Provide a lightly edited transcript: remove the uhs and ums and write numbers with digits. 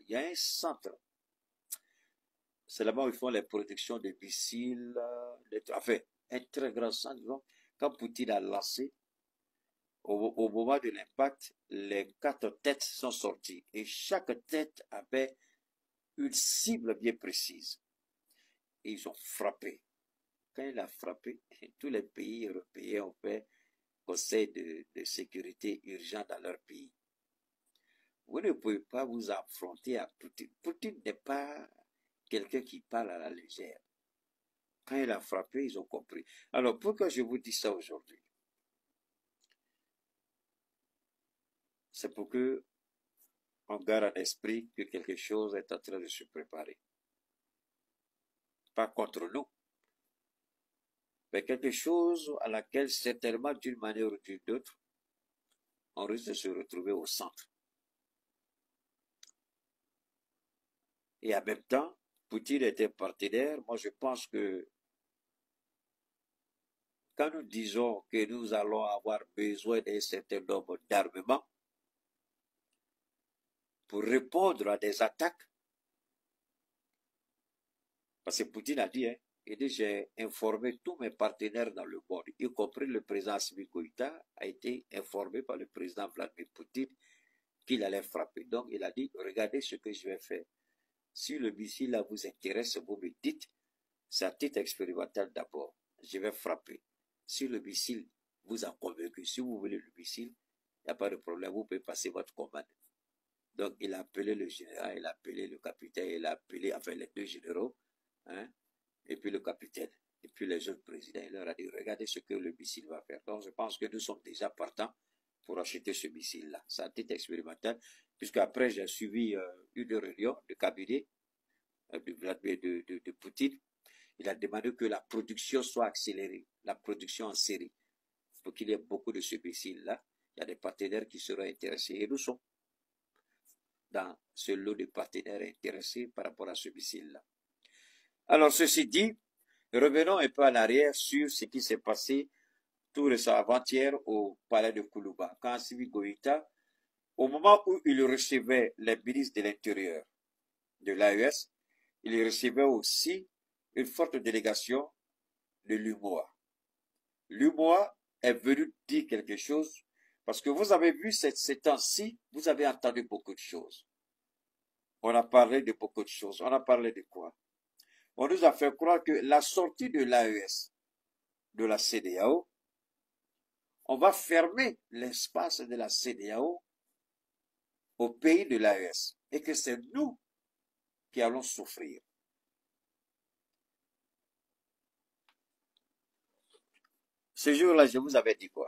Il y a un centre. C'est là-bas où ils font les protections des missiles, enfin, un très grand centre. Disons, quand Poutine a lancé, au moment de l'impact, les 4 têtes sont sorties. Et chaque tête avait une cible bien précise. Et ils ont frappé. Quand il a frappé, tous les pays européens ont fait conseil de sécurité urgent dans leur pays. Vous ne pouvez pas vous affronter à Poutine. Poutine n'est pas quelqu'un qui parle à la légère. Quand il a frappé, ils ont compris. Alors, pourquoi je vous dis ça aujourd'hui? C'est pour que on garde en esprit que quelque chose est en train de se préparer. Pas contre nous, mais quelque chose à laquelle certainement d'une manière ou d'une autre, on risque de se retrouver au centre. Et en même temps, Poutine était partenaire. Moi, je pense que quand nous disons que nous allons avoir besoin d'un certain nombre d'armements pour répondre à des attaques, parce que Poutine a dit, j'ai informé tous mes partenaires dans le monde, y compris le président Assimi Goïta a été informé par le président Vladimir Poutine qu'il allait frapper. Donc il a dit, regardez ce que je vais faire. Si le missile là vous intéresse, vous me dites, c'est à titre expérimental d'abord, je vais frapper. Si le missile vous a convaincu, si vous voulez le missile, il n'y a pas de problème, vous pouvez passer votre commande. Donc il a appelé le général, il a appelé le capitaine, il a appelé, enfin les 2 généraux, et puis le capitaine, et puis les autres présidents, il leur a dit, regardez ce que le missile va faire. Donc je pense que nous sommes déjà partants pour acheter ce missile-là. C'est un titre expérimental, puisque après j'ai suivi une réunion de cabinet de Poutine. Il a demandé que la production soit accélérée, la production en série, pour qu'il y ait beaucoup de ce missile-là. Il y a des partenaires qui seront intéressés, et nous sommes dans ce lot de partenaires intéressés par rapport à ce missile-là. Alors, ceci dit, revenons un peu en arrière sur ce qui s'est passé tout récemment avant-hier au palais de Koulouba. Quand Assimi Goïta, au moment où il recevait les ministres de l'Intérieur de l'AES, il recevait aussi une forte délégation de l'UMOA. L'UMOA est venu dire quelque chose, parce que vous avez vu ces temps-ci, vous avez entendu beaucoup de choses. On a parlé de beaucoup de choses. On a parlé de quoi? On nous a fait croire que la sortie de l'AES, de la CEDEAO, on va fermer l'espace de la CEDEAO au pays de l'AES et que c'est nous qui allons souffrir. Ce jour-là, je vous avais dit quoi?